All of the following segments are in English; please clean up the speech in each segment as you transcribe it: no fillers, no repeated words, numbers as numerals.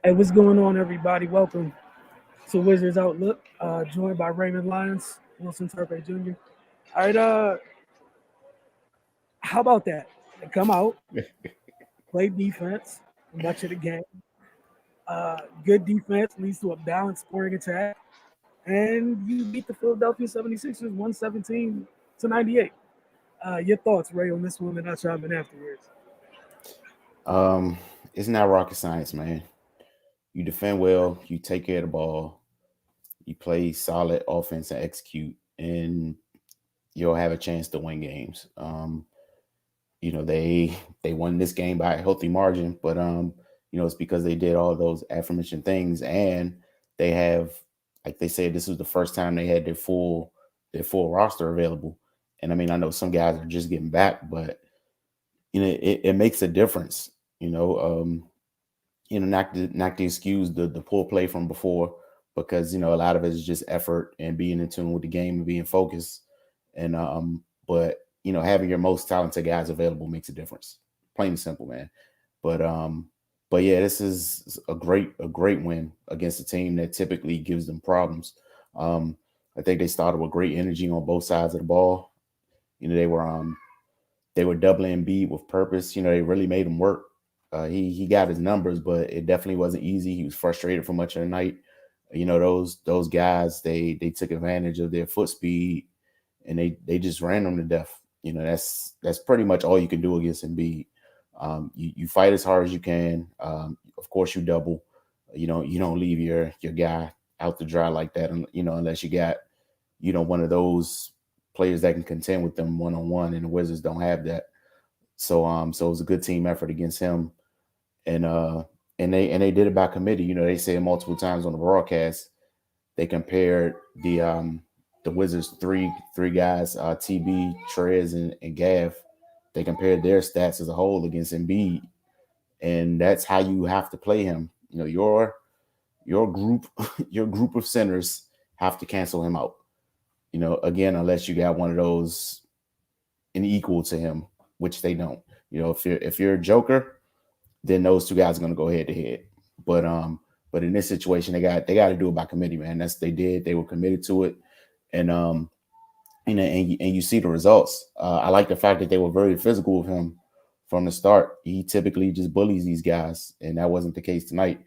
Hey, what's going on, everybody? Welcome to Wizards Outlook, joined by Raymond Lyons, Wilson Turpey Jr. All right, how about that? They come out, play defense much of the game. Good defense leads to a balanced scoring attack, and you beat the Philadelphia 76ers 117 to 98. Your thoughts, Ray, on this one, and I'll chime in afterwards. Um, it's not rocket science, man. You defend well, you take care of the ball, you play solid offense and execute, and you'll have a chance to win games. They won this game by a healthy margin, but it's because they did all those aforementioned things, and they have, like they said, this was the first time they had their full roster available. And I mean, I know some guys are just getting back, but it makes a difference. You know, not to excuse the poor play from before, because a lot of it is just effort and being in tune with the game and being focused. And but having your most talented guys available makes a difference. Plain and simple, man. But yeah, this is a great win against a team that typically gives them problems. Um, I think they started with great energy on both sides of the ball. They were doubling Embiid with purpose. They really made him work. He got his numbers, but it definitely wasn't easy. He was frustrated for much of the night. Those guys, they took advantage of their foot speed, and they just ran them to death. That's pretty much all you can do against Embiid. You fight as hard as you can. Of course, you double. You don't leave your guy out to dry like that. Unless you got one of those players that can contend with them one on one, and the Wizards don't have that. So it was a good team effort against him, and they did it by committee. They said multiple times on the broadcast. They compared the Wizards three guys, TB, Trez, and Gav. They compared their stats as a whole against Embiid, and that's how you have to play him. Your group your group of centers have to cancel him out. Again, unless you got one of those an equal to him, which they don't. If you're a Joker, then those two guys are going to go head to head. But but in this situation, they got to do it by committee, man. That's what they did. They were committed to it, and and you see the results. I like the fact that they were very physical with him from the start. He typically just bullies these guys, and that wasn't the case tonight.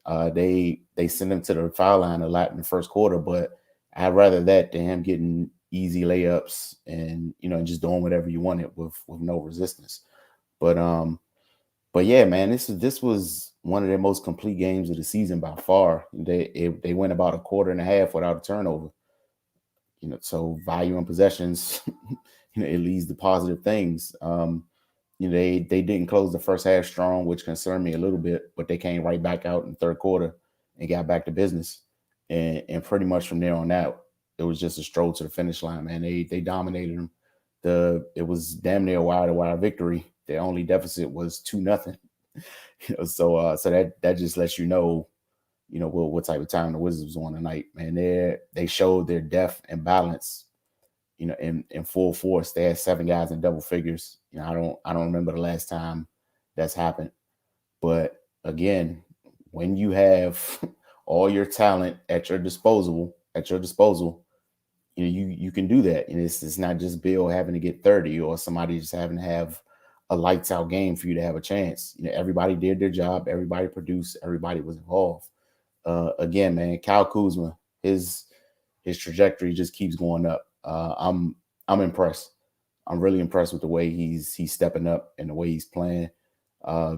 They sent him to the foul line a lot in the first quarter, but I'd rather that than him getting easy layups and just doing whatever you wanted with no resistance. But yeah, man, this was one of their most complete games of the season by far. They went about a quarter and a half without a turnover. So value and possessions, it leads to positive things. They didn't close the first half strong, which concerned me a little bit, but they came right back out in the third quarter and got back to business. And pretty much from there on out, it was just a stroll to the finish line, man. They dominated them. It was damn near a wire to wire victory. Their only deficit was 2-0. So that just lets what type of time the Wizards was on tonight, man. They showed their depth and balance, in full force. They had seven guys in double figures. I don't remember the last time that's happened. But again, when you have all your talent at your disposal, you can do that. And it's not just Bill having to get 30 or somebody just having to have a lights out game for you to have a chance. Everybody did their job, everybody produced, everybody was involved. Again, man, Kyle Kuzma, his trajectory just keeps going up. I'm impressed. I'm really impressed with the way he's stepping up and the way he's playing. Uh,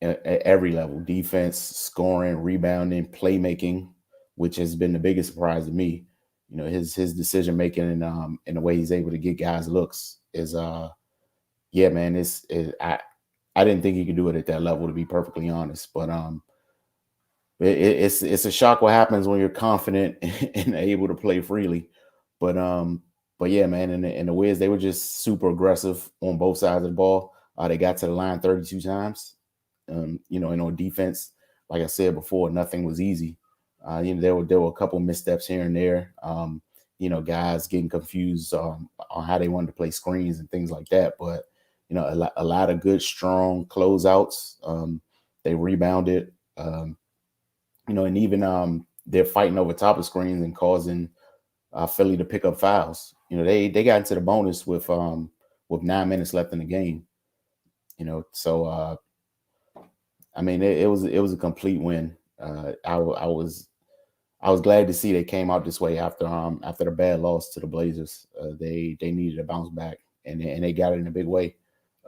at every level: defense, scoring, rebounding, playmaking, which has been the biggest surprise to me. His decision making and the way he's able to get guys looks is yeah, man. I didn't think he could do it at that level, to be perfectly honest. But it's a shock what happens when you're confident and able to play freely. But yeah, man, and the Wiz, they were just super aggressive on both sides of the ball. They got to the line 32 times. And on defense, like I said before, nothing was easy. There were a couple missteps here and there. Guys getting confused on how they wanted to play screens and things like that. But a lot of good, strong closeouts. They rebounded. and even they're fighting over top of screens and causing Philly to pick up fouls. They got into the bonus with 9 minutes left in the game. So I mean, it was a complete win. I was glad to see they came out this way after the bad loss to the Blazers. They needed to bounce back, and they got it in a big way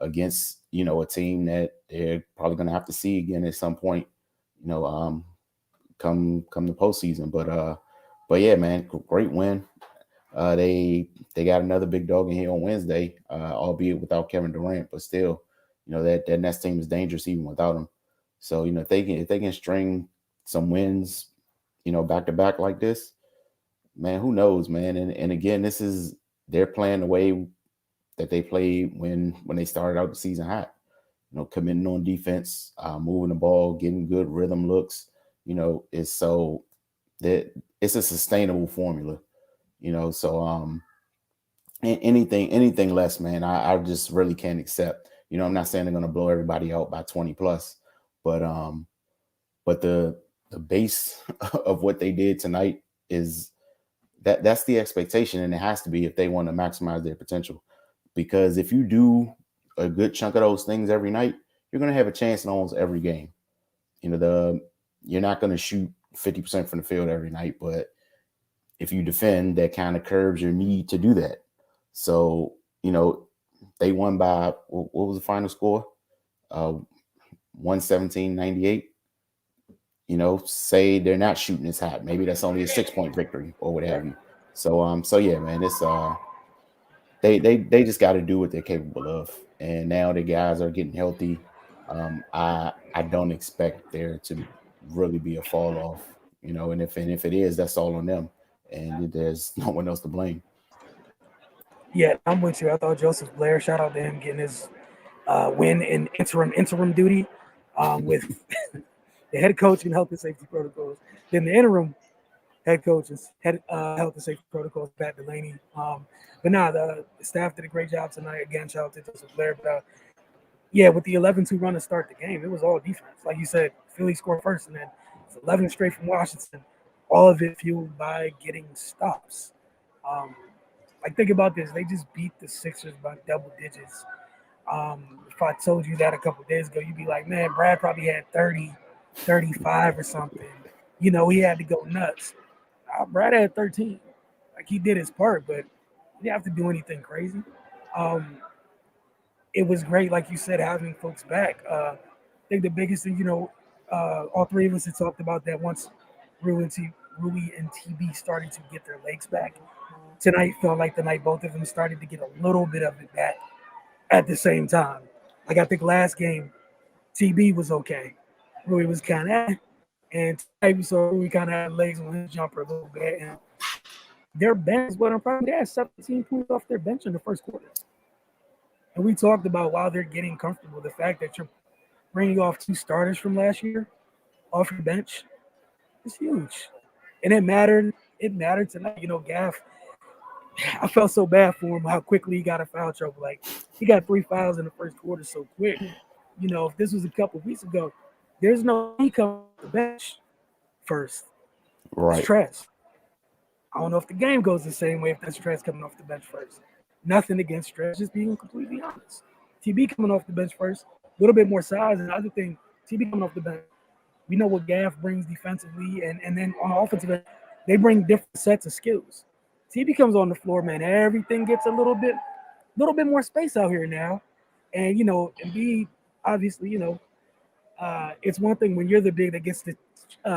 against a team that they're probably going to have to see again at some point. You know, come the postseason. But yeah, man, great win. They got another big dog in here on Wednesday, albeit without Kevin Durant, but still, that Nets team is dangerous even without him. So if they can string some wins, back to back like this, man, who knows, man? And again, they're playing the way that they played when they started out the season hot. Committing on defense, moving the ball, getting good rhythm looks. It's so that it's a sustainable formula. So anything less, man, I just really can't accept. I'm not saying they're gonna blow everybody out by 20 plus, but the base of what they did tonight is that's the expectation, and it has to be if they want to maximize their potential. Because if you do a good chunk of those things every night, you're gonna have a chance in almost every game. You're not gonna shoot 50% from the field every night, but if you defend, that kind of curbs your need to do that. So, they won by what was the final score? 117-98. Say they're not shooting as hot. Maybe that's only a 6-point victory or what have you. So yeah, man, it's they just got to do what they're capable of. And now the guys are getting healthy. I don't expect there to really be a fall off, and if it is, that's all on them, and there's no one else to blame. Yeah, I'm with you. I thought Joseph Blair, shout out to him getting his win in interim duty with the head coach and health and safety protocols. Then the interim head coach and head health and safety protocols, Pat Delaney. But nah, the staff did a great job tonight. Again, shout out to Joseph Blair. But yeah, with the 11-2 run to start the game, it was all defense. Like you said, Philly scored first, and then it's 11 straight from Washington. All of it fueled by getting stops. Um, like think about this, they just beat the Sixers by double digits. Um, if I told you that a couple days ago, you'd be like, man, Brad probably had 30, 35 or something. He had to go nuts. Brad had 13. Like he did his part, but he didn't have to do anything crazy. Um, it was great, like you said, having folks back. I think the biggest thing, all three of us had talked about that once Rui and TB started to get their legs back. Tonight felt like the night both of them started to get a little bit of it back at the same time. Like I think last game, TB was okay. Rui was kind of, and tonight we saw Rui kind of had legs on his jumper a little bit. And their bench is what I'm probably they had 17 points off their bench in the first quarter. And we talked about while they're getting comfortable, the fact that you're bringing off two starters from last year off your bench is huge. And it mattered. It mattered tonight. Gaff, I felt so bad for him how quickly he got a foul trouble. Like he got 3 fouls in the first quarter so quick. If this was a couple of weeks ago, there's no he coming off the bench first. It's Right. Trez. I don't know if the game goes the same way if that's Trez coming off the bench first. Nothing against Trez, just being completely honest. TB coming off the bench first, a little bit more size. And the other thing, TB coming off the bench, we know what Gaff brings defensively, and then on the offensive end, they bring different sets of skills. TB comes on the floor, man. Everything gets a little bit more space out here now, and Embiid, obviously, it's one thing when you're the big that gets to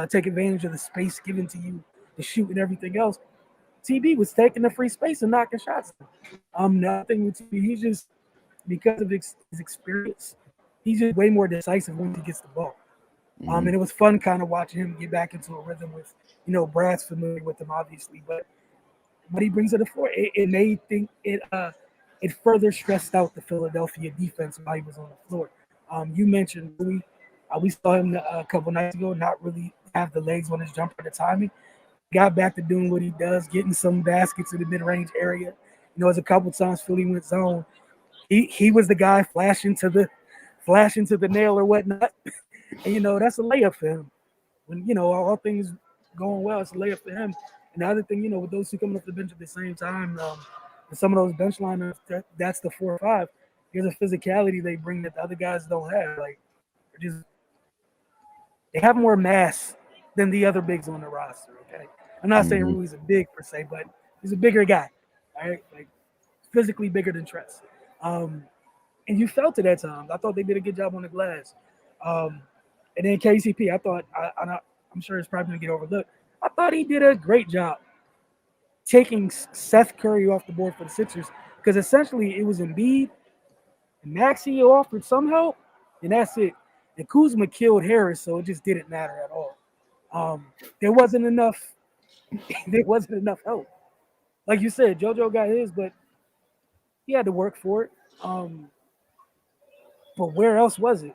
take advantage of the space given to you to shoot and everything else. TB was taking the free space and knocking shots. Nothing with TB. He's just because of his experience, he's just way more decisive when he gets the ball. Hmm. And it was fun kind of watching him get back into a rhythm with, Brad's familiar with him obviously, but what he brings to the floor, it made think it further stressed out the Philadelphia defense while he was on the floor. You mentioned Rui. We saw him a couple nights ago not really have the legs on his jumper, the timing. Got back to doing what he does, getting some baskets in the mid-range area. As a couple times Philly went zone, he was the guy flashing to the nail or whatnot. And that's a layup for him. when all things going well, it's a layup for him. And the other thing, with those two coming off the bench at the same time, and some of those bench lineups, that's the 4 or 5. There's a physicality they bring that the other guys don't have. Like, they're just they have more mass than the other bigs on the roster. Okay, I'm not saying Hmm. Rui's a big per se, but he's a bigger guy. All right, like physically bigger than Tress. Um, and you felt it at times. I thought they did a good job on the glass. Um, and then KCP, I thought I'm sure it's probably gonna get overlooked. I thought he did a great job taking Seth Curry off the board for the Sixers because essentially it was Embiid and Maxey offered some help, and that's it. And Kuzma killed Harris, so it just didn't matter at all. There wasn't enough. There wasn't enough help. Like you said, JoJo got his, but he had to work for it. Um, but where else was it?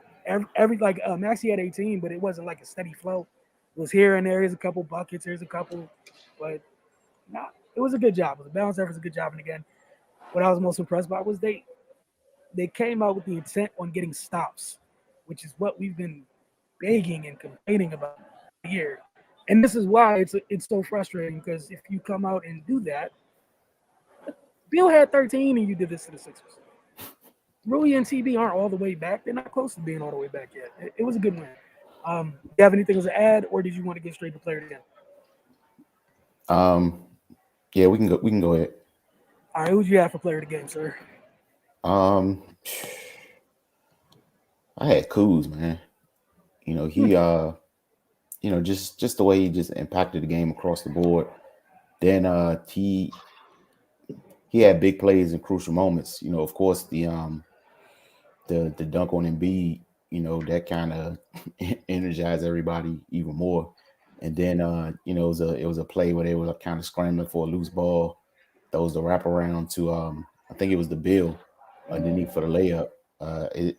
Every like Maxi had 18, but it wasn't like a steady flow. It was here and there. Here's a couple buckets. Here's a couple, but nah, it was a good job. It was a balanced effort. It was a good job. And again, what I was most impressed by was they came out with the intent on getting stops, which is what we've been begging and complaining about here. And this is why it's so frustrating because if you come out and do that, Bill had 13 and you did this to the Sixers. Rui and TB aren't all the way back. They're not close to being all the way back yet. It was a good win. You have anything to add, or did you want to get straight to player again? Um, yeah, we can go. We can go ahead. All right, who'd you have for player of the game, sir? Um, I had Kuz, man. He just the way he just impacted the game across the board. Then he had big plays in crucial moments. Of course the dunk on Embiid, that kind of energized everybody even more. And then it was a play where they were kind of scrambling for a loose ball. That was the wraparound to I think it was the Bill underneath for the layup. I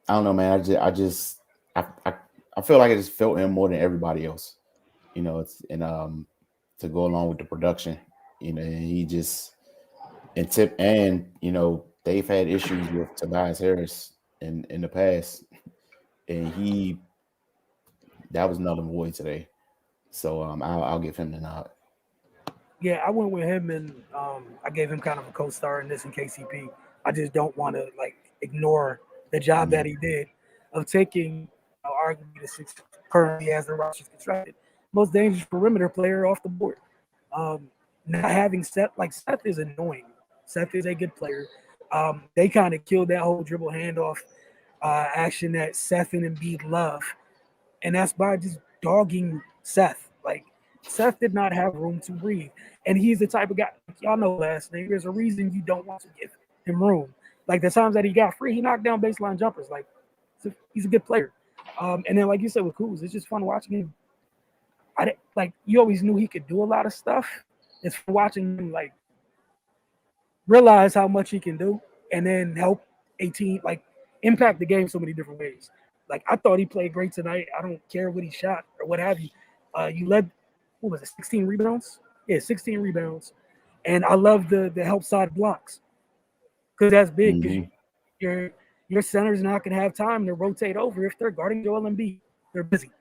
don't know, man. I feel like I just felt him more than everybody else. It's and to go along with the production, and he just and tip and they've had issues with Tobias Harris in the past, and he that was null and void today. So I'll give him the nod. Yeah, I went with him, and I gave him kind of a co-star in this in KCP. I just don't want to like ignore the job that Mhm. he did of taking, arguably the six currently as the roster's constructed, most dangerous perimeter player off the board. Um, Not having Seth, like Seth is annoying. Seth is a good player. They kind of killed that whole dribble handoff action that Seth and Embiid love, and that's by just dogging Seth. Like Seth did not have room to breathe, and he's the type of guy. Like, y'all know last name. There's a reason you don't want to give him room. Like the times that he got free, he knocked down baseline jumpers. Like he's a good player. And then, like you said with Kuz, it's just fun watching him. Like you always knew he could do a lot of stuff. It's fun watching him like realize how much he can do, and then help a team like impact the game so many different ways. Like I thought he played great tonight. I don't care what he shot or what have you. You led what was it, 16 rebounds? Yeah, 16 rebounds. And I love the help side blocks because that's big because Mhm. your your center's not gonna have time to rotate over if they're guarding Joel Embiid. They're busy.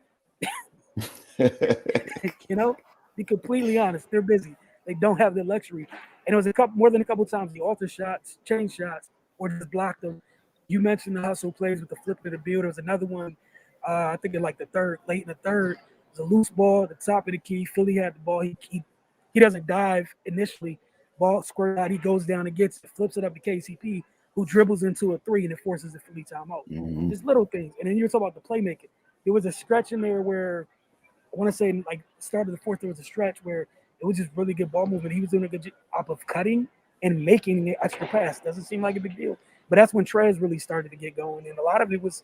You know, be completely honest. They're busy. They don't have the luxury. And it was a couple more than a couple times he altered shots, changed shots, or just blocked them. You mentioned the hustle plays with the flip of the bill. There was another one. I think in like the third, late in the third, it was a loose ball at the top of the key. Philly had the ball. He doesn't dive initially. Ball squared out. He goes down and gets it, flips it up to KCP, who dribbles into a three and it forces a Philly timeout. Mhm. Just little things. And then you're talking about the playmaking. There was a stretch in there where I want to say like start of the fourth, there was a stretch where it was just really good ball movement. He was doing a good job of cutting and making the extra pass. Doesn't seem like a big deal, but that's when Trez really started to get going, and a lot of it was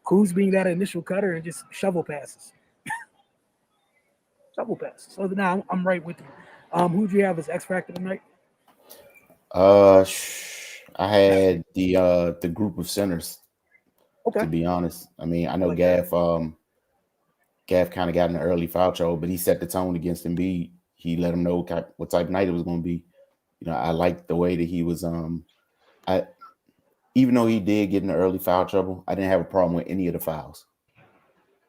Kuz being that initial cutter and just shovel passes. So now I'm right with you. Who do you have as X factor tonight? I had the group of centers. Okay, To be honest, I mean, I I know like that. Gav kind of got an early foul trouble, but he set the tone against Embiid. He let him know what type of night it was going to be. I liked the way that he was. I Even though he did get in the early foul trouble, I didn't have a problem with any of the fouls.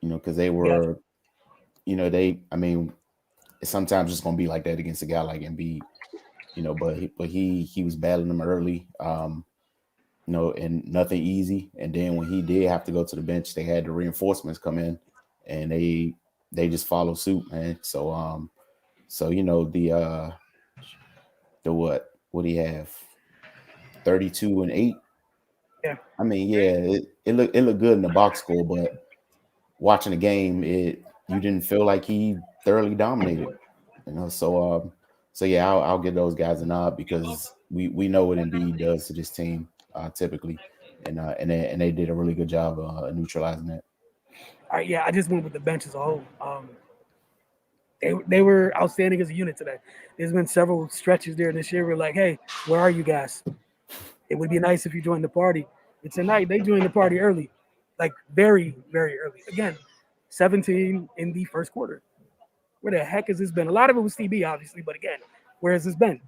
Because they Gotcha. were I mean, sometimes it's gonna be like that against a guy like Embiid, but he was battling them early, and nothing easy. And then when he did have to go to the bench, they had the reinforcements come in, and they just follow suit, man. So the what do you have? 32-8. Yeah. I mean, yeah, it looked good in the box score, but watching the game, you didn't feel like he thoroughly dominated. So yeah, I'll give those guys a nod because we know what Embiid does to this team typically, and they did a really good job neutralizing that. All right, yeah, I just went with the bench as a whole. They were outstanding as a unit today. There's been several stretches there this year where like, hey, where are you guys? It would be nice if you joined the party. And tonight they joined the party early, like very, very early. Again, 17 in the first quarter. Where the heck has this been? A lot of it was TB, obviously, but again, where has this been?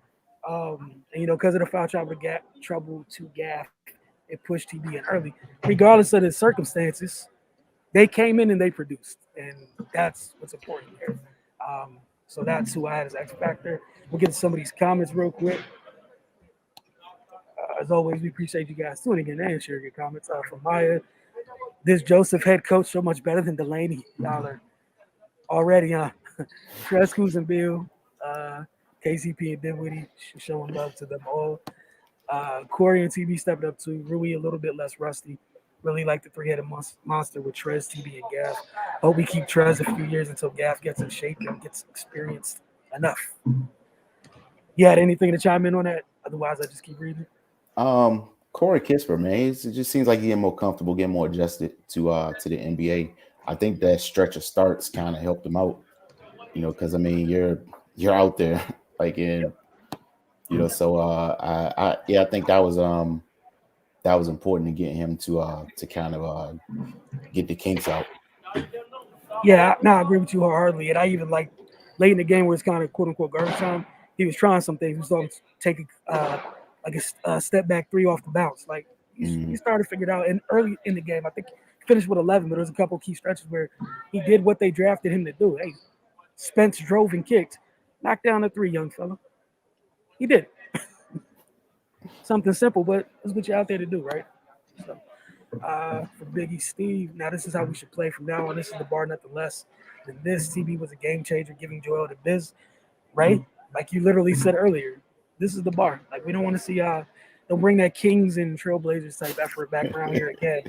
Because of the foul trouble to Gaff, it pushed TB in early. Regardless of the circumstances, they came in and they produced, and that's what's important here. So that's who I had as X factor. We'll get to some of these comments real quick. As always, we appreciate you guys tuning in and sharing your comments. From Maya, this Joseph head coach so much better than Delaney. Y'all are already on. Trescus and Bill, KCP and Dinwiddie showing love to them all. Corey and TB stepped up too. Rui a little bit less rusty. Really like the three-headed monster with Trez, TB, and Gaff. Hope we keep Trez a few years until Gaff gets in shape and gets experienced enough. You had anything to chime in on that? Otherwise, I just keep reading. Corey Kispert, man, it just seems like he's getting more comfortable, getting more adjusted to the NBA. I think that stretch of starts kind of helped him out, because I mean you're out there like in, so I think that was important to get him to kind of get the kinks out. Yeah, no, I agree with you wholeheartedly. And I even like late in the game where it's kind of quote unquote garbage time. He was trying some things. We saw him take like a step back three off the bounce. Like he started to figure it out. And early in the game, I think he finished with 11, but there was a couple key stretches where he did what they drafted him to do. Hey, Spence drove and kicked, knocked down a three, young fella. He did something simple, but that's what you're out there to do, right? So. For Biggie Steve. Now this is how we should play from now on. This is the bar, nothing less than this. TB was a game changer, giving Joel the biz, right? Like you literally said earlier. This is the bar. Like we don't want to see don't bring that Kings and Trailblazers type effort back around here again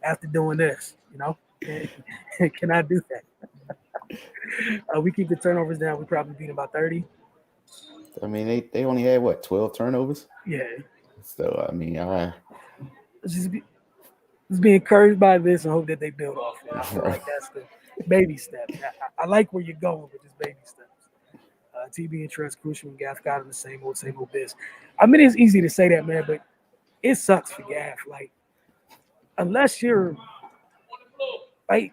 after doing this. Can I do that? We keep the turnovers down. We probably beat about 30. I mean, they only had what 12 turnovers. Yeah. So I mean, Just be encouraged by this and hope that they build off it. I feel like that's the baby steps. I like where you're going with just baby steps. TB and Trez, Crucial, and Gaff got in the same old biz. I mean, it's easy to say that, man, but it sucks for Gaff. Like, unless you're like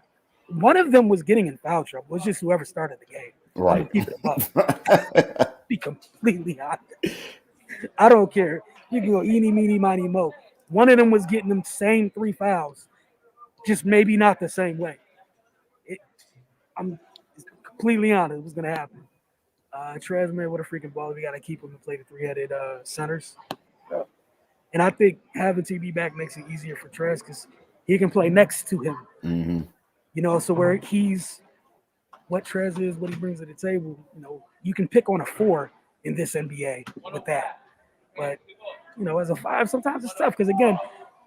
one of them was getting in foul trouble. It's just whoever started the game. Right. Keep it above. Be completely honest. I don't care. You can go eeny, meeny, miny, mo. One of them was getting them same 3 fouls, just maybe not the same way. I'm completely honest. It was going to happen. Trez, man, what a freaking ball. We got to keep him to play the three-headed centers. And I think having TB back makes it easier for Trez because he can play next to him. Mm-hmm. So where he's what Trez is, what he brings to the table, you can pick on a 4 in this NBA with that. But as a 5, sometimes it's tough because, again,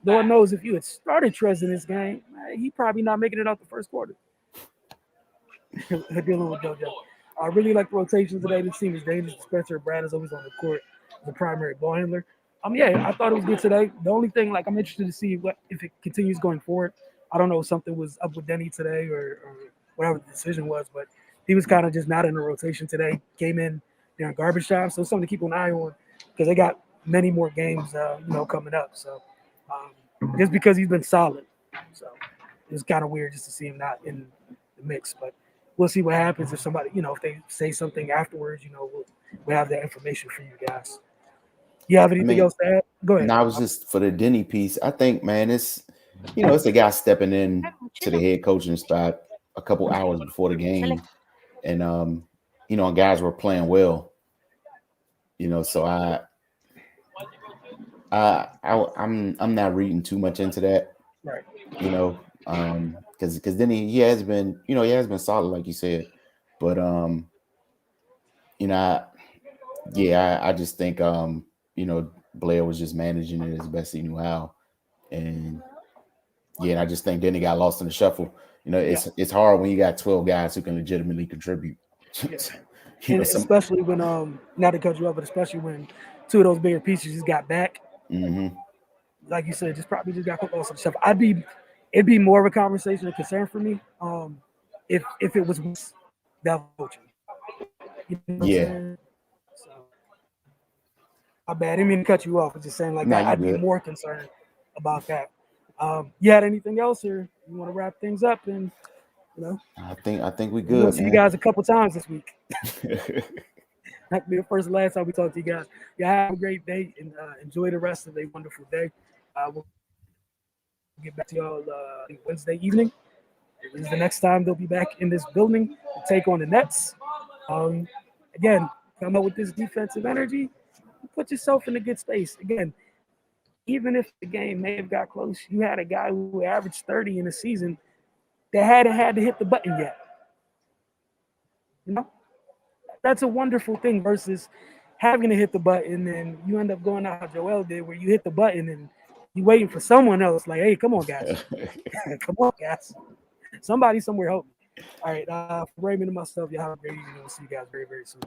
Lord knows if you had started Trez in this game, he probably not making it out the first quarter. Dealing with JoJo. I really like the rotation today. This team is dangerous. Spencer Brad is always on the court as the primary ball handler. Yeah, I thought it was good today. The only thing, I'm interested to see if it continues going forward. I don't know if something was up with Denny today or whatever the decision was, but he was kind of just not in the rotation today. Came in during garbage time, so something to keep an eye on because they got many more games, coming up. So just because he's been solid, so it's kind of weird just to see him not in the mix. But we'll see what happens if somebody, if they say something afterwards. We'll have that information for you guys. You have anything else to add? Go ahead. No, I was just for the Denny piece. I think, man, it's a guy stepping in to the head coaching spot a couple hours before the game. and guys were playing well. So I'm not reading too much into that. Right. Because then he has been solid, like you said, but you know I, yeah, I just think Blair was just managing it as best he knew how, and and I just think then he got lost in the shuffle. Yeah. It's hard when you got 12 guys who can legitimately contribute. Yeah. And Some. especially when not to cut you off, but especially when two of those bigger pieces just got back. Mm-hmm. Like you said, just got put lost in the shuffle. It'd be more of a conversation and concern for me. If it was that coaching. You know what I'm Yeah. saying? So my bad. I didn't mean to cut you off. I'm just saying like Nah, that. you I'd be good. more concerned about that. You had anything else, or you want to wrap things up? And I think we we're gonna good, see you man. guys a couple times this week. That'll be the first and last time we talk to you guys. Yeah, have a great day and enjoy the rest of a wonderful day. We'll get back to y'all I think Wednesday evening. This is the next time they'll be back in this building to take on the Nets. Um, again, come up with this defensive energy. Put yourself in a good space. Again, even if the game may have got close, you had a guy who averaged 30 in a season that hadn't had to hit the button yet. You know, that's a wonderful thing versus having to hit the button and you end up going out how Joel did, where you hit the button and you waiting for someone else. Like, hey, come on, guys, come on, guys, somebody somewhere help me. All right, for Raymond and myself, y'all have a great evening. We'll see you guys very, very soon.